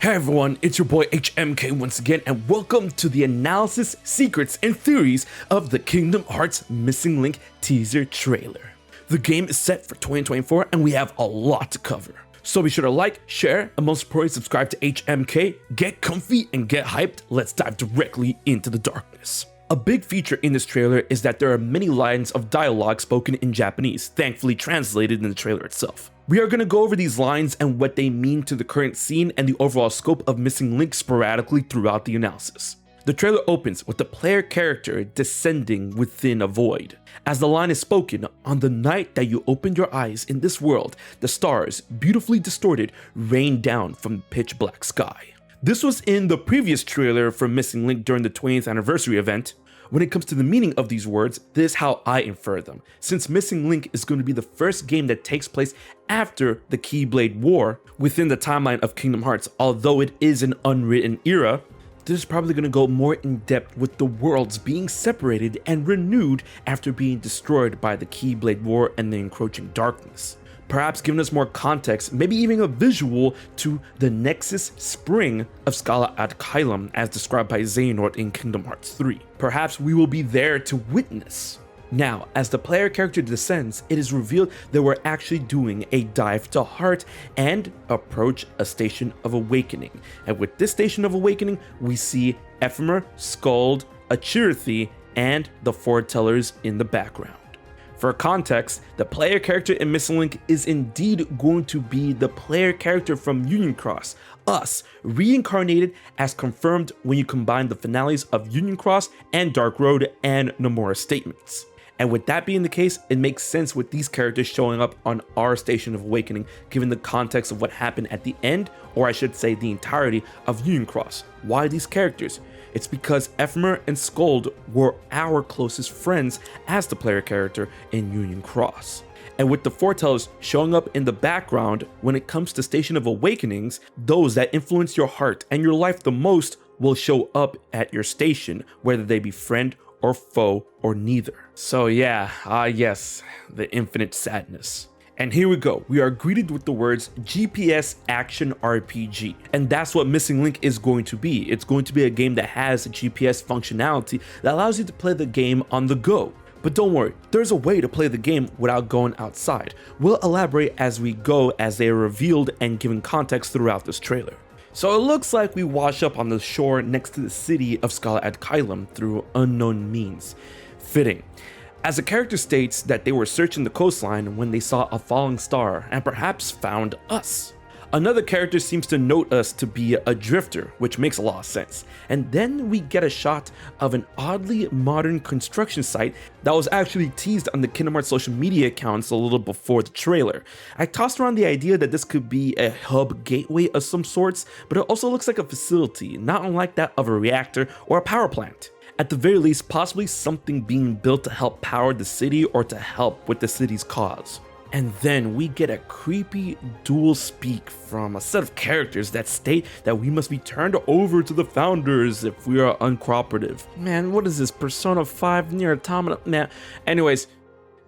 Hey everyone, it's your boy HMK once again, and welcome to the analysis, secrets, and theories of the Kingdom Hearts Missing Link teaser trailer. The game is set for 2024 and we have a lot to cover. So be sure to like, share, and most importantly subscribe to HMK, get comfy and get hyped. Let's dive directly into the darkness. A big feature in this trailer is that there are many lines of dialogue spoken in Japanese, thankfully translated in the trailer itself. We are going to go over these lines and what they mean to the current scene and the overall scope of Missing Link sporadically throughout the analysis. The trailer opens with the player character descending within a void. As the line is spoken, on the night that you opened your eyes in this world, the stars, beautifully distorted, rain down from the pitch black sky. This was in the previous trailer for Missing Link during the 20th anniversary event. When it comes to the meaning of these words, this is how I infer them. Since Missing Link is going to be the first game that takes place after the Keyblade War within the timeline of Kingdom Hearts, although it is an unwritten era, this is probably going to go more in depth with the worlds being separated and renewed after being destroyed by the Keyblade War and the encroaching darkness. Perhaps giving us more context, maybe even a visual to the Nexus Spring of Scala at Caelum as described by Xehanort in Kingdom Hearts 3. Perhaps we will be there to witness. Now, as the player character descends, it is revealed that we're actually doing a dive to Heart and approach a Station of Awakening. And with this Station of Awakening, we see Ephemer, Skuld, Achirithi, and the Foretellers in the background. For context, the player character in Missing Link is indeed going to be the player character from Union Cross, us, reincarnated as confirmed when you combine the finales of Union Cross and Dark Road and Nomura's statements. And with that being the case, it makes sense with these characters showing up on our Station of Awakening, given the context of what happened at the end, or I should say the entirety of Union Cross. Why these characters? It's because Ephemer and Skuld were our closest friends as the player character in Union Cross. And with the Foretellers showing up in the background, when it comes to Station of Awakenings, those that influence your heart and your life the most will show up at your station, whether they be friend or foe or neither. So yeah, yes, the infinite sadness. And here we go, we are greeted with the words GPS Action RPG. And that's what Missing Link is going to be. It's going to be a game that has GPS functionality that allows you to play the game on the go. But don't worry, there's a way to play the game without going outside. We'll elaborate as we go as they are revealed and given context throughout this trailer. So it looks like we wash up on the shore next to the city of Scala at Caelum through unknown means. Fitting, as the character states that they were searching the coastline when they saw a falling star and perhaps found us. Another character seems to note us to be a drifter, which makes a lot of sense. And then we get a shot of an oddly modern construction site that was actually teased on the Kingdom Hearts social media accounts a little before the trailer. I tossed around the idea that this could be a hub gateway of some sorts, but it also looks like a facility, not unlike that of a reactor or a power plant. At the very least, possibly something being built to help power the city or to help with the city's cause. And then we get a creepy dual speak from a set of characters that state that we must be turned over to the founders if we are uncooperative. Man, what is this, Persona 5 Nier Automata? Nah, anyways,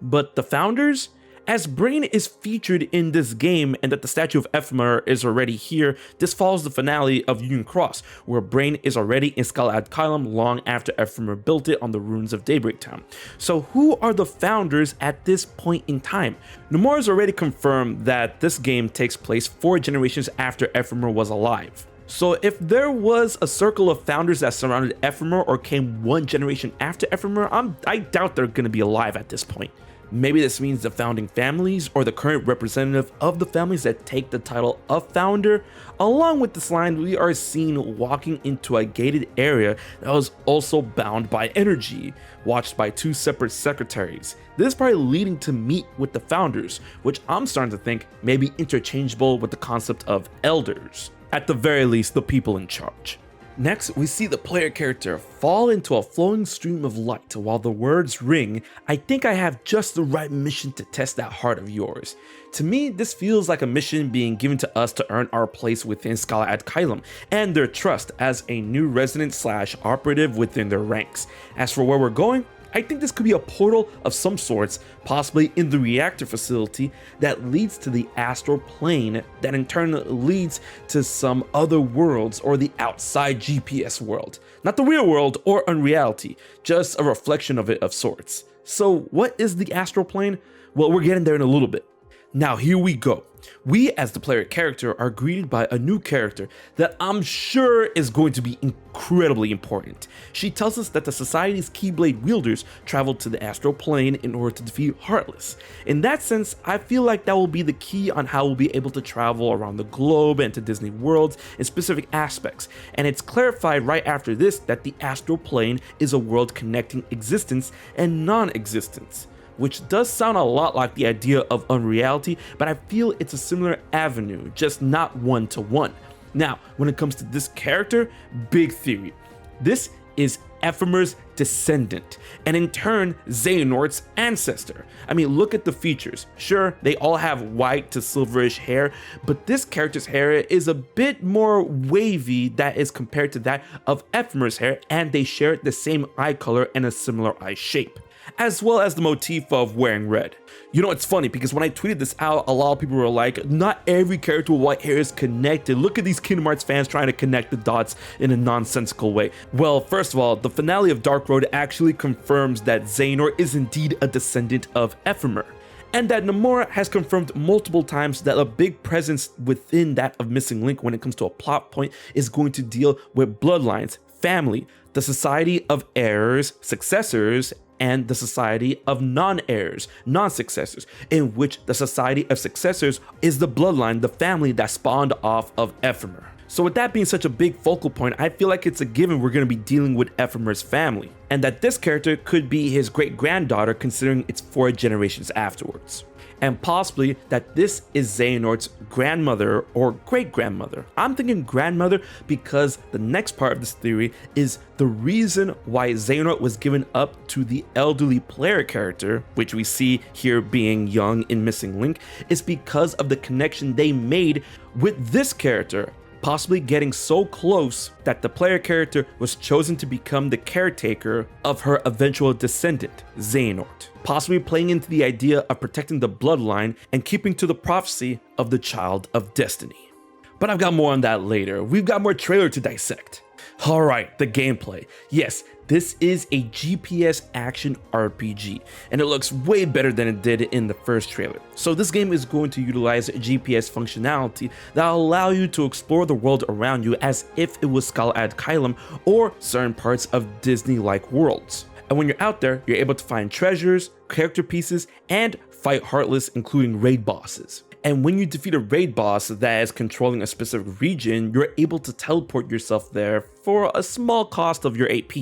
but the founders? As Brain is featured in this game and that the statue of Ephemer is already here, this follows the finale of Union Cross, where Brain is already in Scala ad Caelum long after Ephemer built it on the ruins of Daybreak Town. So who are the founders at this point in time? Nomura has already confirmed that this game takes place 4 generations after Ephemer was alive. So if there was a circle of founders that surrounded Ephemer or came 1 generation after Ephemer, I doubt they're going to be alive at this point. Maybe this means the founding families or the current representative of the families that take the title of founder. Along with this line, we are seen walking into a gated area that was also bound by energy, watched by 2 separate secretaries. This is probably leading to meet with the founders, which I'm starting to think may be interchangeable with the concept of elders. At the very least, the people in charge. Next, we see the player character fall into a flowing stream of light while the words ring, "I think I have just the right mission to test that heart of yours." To me, this feels like a mission being given to us to earn our place within Scala ad Caelum and their trust as a new resident / operative within their ranks. As for where we're going, I think this could be a portal of some sorts, possibly in the reactor facility that leads to the astral plane, that in turn leads to some other worlds or the outside GPS world. Not the real world or unreality, just a reflection of it of sorts. So what is the astral plane? Well, we're getting there in a little bit. Now here we go. We as the player character are greeted by a new character that I'm sure is going to be incredibly important. She tells us that the Society's Keyblade wielders traveled to the astral plane in order to defeat Heartless. In that sense, I feel like that will be the key on how we'll be able to travel around the globe and to Disney worlds in specific aspects. And it's clarified right after this that the astral plane is a world connecting existence and non-existence, which does sound a lot like the idea of unreality, but I feel it's a similar avenue, just not one-to-one. Now, when it comes to this character, big theory. This is Ephemer's descendant, and in turn, Xehanort's ancestor. I mean, look at the features. Sure, they all have white to silverish hair, but this character's hair is a bit more wavy that is compared to that of Ephemer's hair, and they share the same eye color and a similar eye shape, as well as the motif of wearing red. You know, it's funny because when I tweeted this out, a lot of people were like, not every character with white hair is connected. Look at these Kingdom Hearts fans trying to connect the dots in a nonsensical way. Well, first of all, the finale of Dark Road actually confirms that Xehanort is indeed a descendant of Ephemer, and that Nomura has confirmed multiple times that a big presence within that of Missing Link when it comes to a plot point is going to deal with bloodlines, family, the Society of Heirs, successors, and the Society of Non-Heirs, non-successors, in which the Society of Successors is the bloodline, the family that spawned off of Ephemer. So with that being such a big focal point, I feel like it's a given we're going to be dealing with Ephemer's family, and that this character could be his great-granddaughter considering it's 4 generations afterwards. And possibly that this is Xehanort's grandmother or great-grandmother. I'm thinking grandmother because the next part of this theory is the reason why Xehanort was given up to the elderly player character, which we see here being young in Missing Link, is because of the connection they made with this character, possibly getting so close that the player character was chosen to become the caretaker of her eventual descendant, Xehanort, possibly playing into the idea of protecting the bloodline and keeping to the prophecy of the Child of Destiny. But I've got more on that later. We've got more trailer to dissect. Alright, the gameplay. Yes, this is a GPS action RPG, and it looks way better than it did in the first trailer. So this game is going to utilize GPS functionality that will allow you to explore the world around you as if it was Scala at Caelum or certain parts of Disney-like worlds. And when you're out there, you're able to find treasures, character pieces, and fight Heartless, including raid bosses. And when you defeat a raid boss that is controlling a specific region, you're able to teleport yourself there for a small cost of your AP.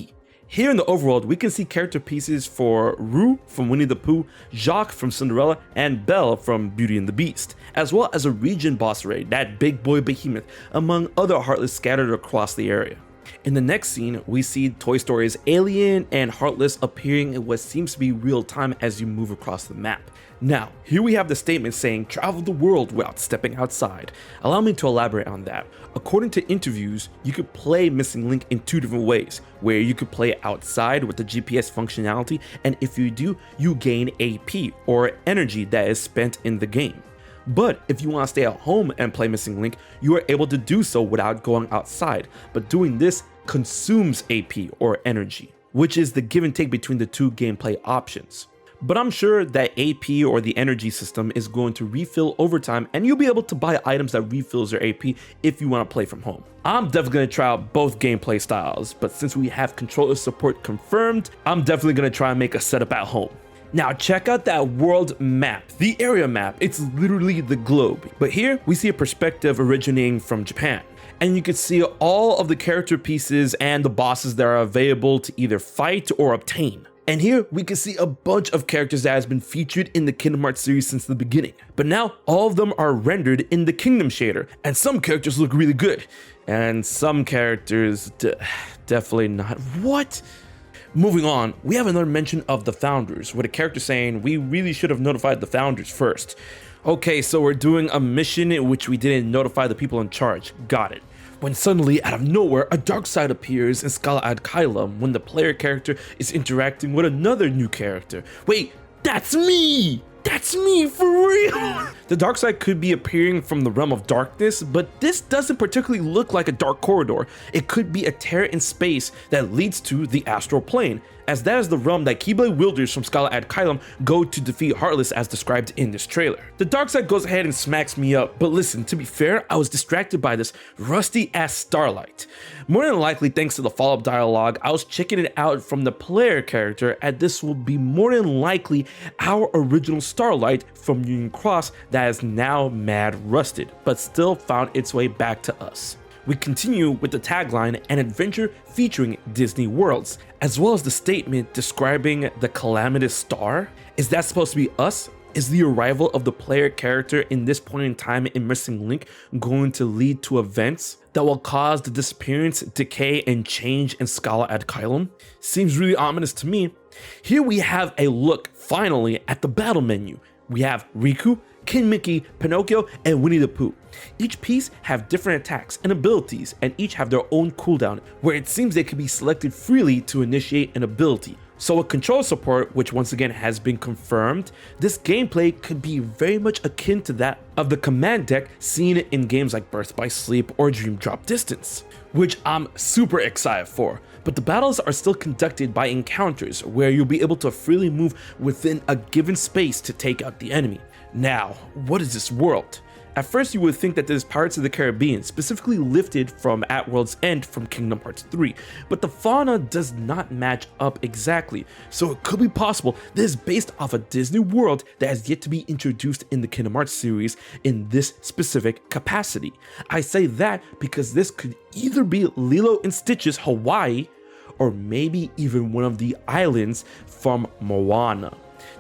Here in the overworld, we can see character pieces for Rue from Winnie the Pooh, Jacques from Cinderella, and Belle from Beauty and the Beast, as well as a region boss raid, that big boy behemoth, among other Heartless scattered across the area. In the next scene, we see Toy Story's Alien and Heartless appearing in what seems to be real time as you move across the map. Now, here we have the statement saying travel the world without stepping outside. Allow me to elaborate on that. According to interviews, you could play Missing Link in 2 different ways, where you could play outside with the GPS functionality, and if you do, you gain AP, or energy that is spent in the game. But if you want to stay at home and play Missing Link, you are able to do so without going outside, but doing this consumes AP, or energy, which is the give and take between the 2 gameplay options. But I'm sure that AP, or the energy system, is going to refill over time, and you'll be able to buy items that refills your AP if you want to play from home. I'm definitely going to try out both gameplay styles, but since we have controller support confirmed, I'm definitely going to try and make a setup at home. Now check out that world map, the area map. It's literally the globe. But here we see a perspective originating from Japan, and you can see all of the character pieces and the bosses that are available to either fight or obtain. And here we can see a bunch of characters that has been featured in the Kingdom Hearts series since the beginning. But now all of them are rendered in the Kingdom shader, and some characters look really good, and some characters definitely not. What? Moving on, we have another mention of the Founders, with a character saying we really should have notified the Founders first. Okay, so we're doing a mission in which we didn't notify the people in charge. Got it. when suddenly, out of nowhere, a dark side appears in Scala ad Caelum when the player character is interacting with another new character. Wait, that's me! That's me for real! The dark side could be appearing from the realm of darkness, but this doesn't particularly look like a dark corridor. It could be a tear in space that leads to the astral plane, as that is the realm that Keyblade wielders from Scala ad Caelum go to defeat Heartless as described in this trailer. The dark side goes ahead and smacks me up, but listen, to be fair, I was distracted by this rusty ass starlight. More than likely, thanks to the follow-up dialogue, I was checking it out from the player character, and this will be more than likely our original starlight from Union Cross that is now mad rusted, but still found its way back to us. We continue with the tagline, an adventure featuring Disney worlds, as well as the statement describing the calamitous star. Is that supposed to be us? Is the arrival of the player character in this point in time in Missing Link going to lead to events that will cause the disappearance, decay, and change in Scala ad Caelum? Seems really ominous to me. Here we have a look, finally, at the battle menu. We have Riku, King Mickey, Pinocchio, and Winnie the Pooh. Each piece have different attacks and abilities, and each have their own cooldown, where it seems they can be selected freely to initiate an ability. So with control support, which once again has been confirmed, this gameplay could be very much akin to that of the command deck seen in games like Birth by Sleep or Dream Drop Distance, which I'm super excited for. But the battles are still conducted by encounters, where you'll be able to freely move within a given space to take out the enemy. Now, what is this world? At first you would think that this is Pirates of the Caribbean, specifically lifted from At World's End from Kingdom Hearts 3, but the fauna does not match up exactly, so it could be possible this is based off a Disney world that has yet to be introduced in the Kingdom Hearts series in this specific capacity. I say that because this could either be Lilo and Stitch's Hawaii, or maybe even one of the islands from Moana.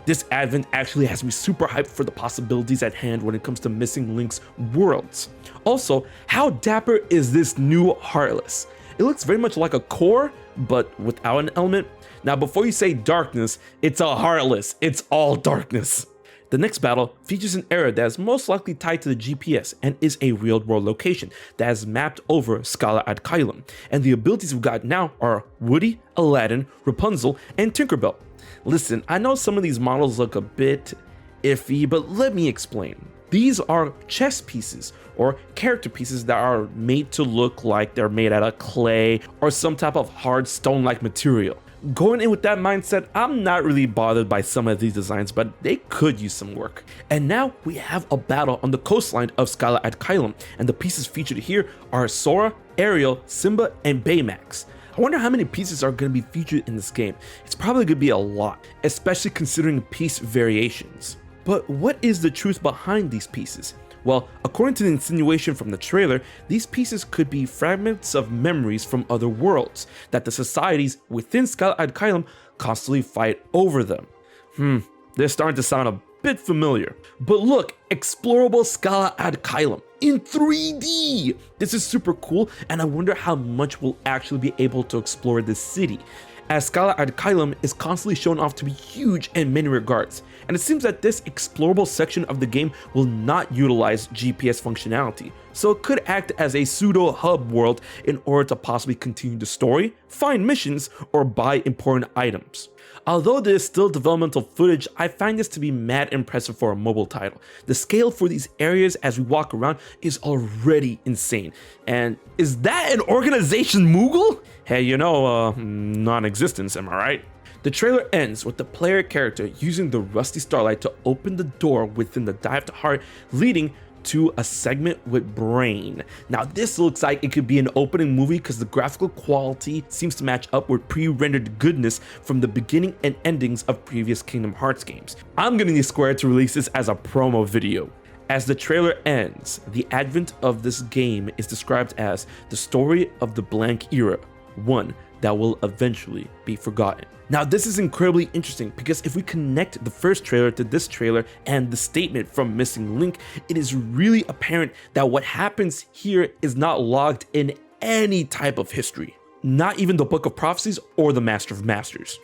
This advent actually has me super hyped for the possibilities at hand when it comes to Missing Link's worlds. Also, how dapper is this new Heartless? It looks very much like a core, but without an element. Now before you say darkness, it's a Heartless, it's all darkness. The next battle features an area that is most likely tied to the GPS and is a real-world location that is mapped over Scala ad Caelum, and the abilities we've got now are Woody, Aladdin, Rapunzel, and Tinkerbell. Listen, I know some of these models look a bit iffy, but let me explain. These are chess pieces or character pieces that are made to look like they're made out of clay or some type of hard stone-like material. Going in with that mindset, I'm not really bothered by some of these designs, but they could use some work. And now we have a battle on the coastline of Scala ad Caelum, and the pieces featured here are Sora, Ariel, Simba, and Baymax. I wonder how many pieces are going to be featured in this game. It's probably going to be a lot, especially considering piece variations. But what is the truth behind these pieces? Well, according to the insinuation from the trailer, these pieces could be fragments of memories from other worlds, that the societies within Scala ad Caelum constantly fight over them. They're starting to sound a bit familiar. But look, explorable Scala ad Caelum in 3D! This is super cool, and I wonder how much we'll actually be able to explore this city, as Scala ad Caelum is constantly shown off to be huge in many regards, and it seems that this explorable section of the game will not utilize GPS functionality, so it could act as a pseudo hub world in order to possibly continue the story, find missions, or buy important items. Although there is still developmental footage, I find this to be mad impressive for a mobile title. The scale for these areas as we walk around is already insane. And is that an organization Moogle? Hey, you know, non-existence, am I right? The trailer ends with the player character using the rusty starlight to open the door within the Dive to Heart, leading to a segment with Brain. Now this looks like it could be an opening movie because the graphical quality seems to match up with pre-rendered goodness from the beginning and endings of previous Kingdom Hearts games. I'm gonna need Square to release this as a promo video. As the trailer ends, the advent of this game is described as the story of the blank era, one that will eventually be forgotten. Now this is incredibly interesting because if we connect the first trailer to this trailer and the statement from Missing Link, it is really apparent that what happens here is not logged in any type of history, not even the Book of Prophecies or the Master of Masters.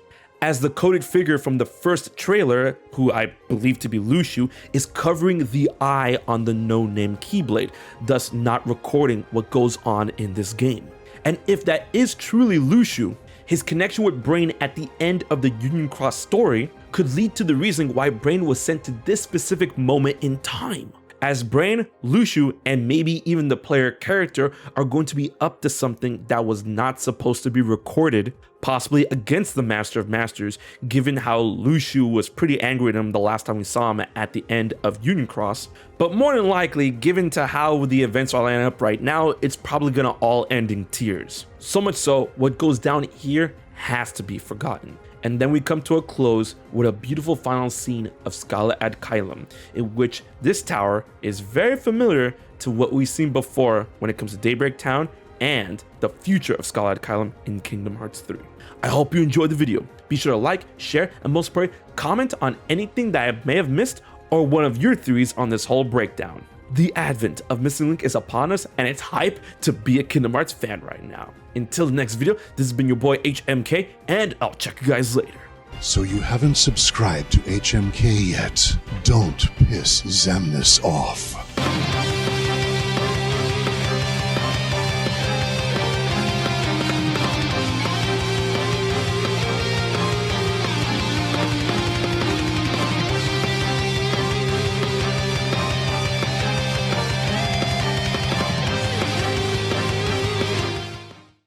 as the coded figure from the first trailer, who I believe to be Luxu, is covering the eye on the no-name Keyblade, thus not recording what goes on in this game. And if that is truly Luxu, his connection with Brain at the end of the Union Cross story could lead to the reason why Brain was sent to this specific moment in time. As Brain, Luxu, and maybe even the player character are going to be up to something that was not supposed to be recorded, possibly against the Master of Masters, given how Luxu was pretty angry at him the last time we saw him at the end of Union Cross. But more than likely, given to how the events are lining up right now, it's probably gonna all end in tears. So much so, what goes down here has to be forgotten. And then we come to a close with a beautiful final scene of Scala at Caelum, in which this tower is very familiar to what we've seen before when it comes to Daybreak Town and the future of Scala at Caelum in Kingdom Hearts 3. I hope you enjoyed the video. Be sure to like, share, and most importantly, comment on anything that I may have missed or one of your theories on this whole breakdown. The advent of Missing Link is upon us, and it's hype to be a Kingdom Hearts fan right now. Until the next video, this has been your boy HMK, and I'll check you guys later. So you haven't subscribed to HMK yet? Don't piss Xemnas off.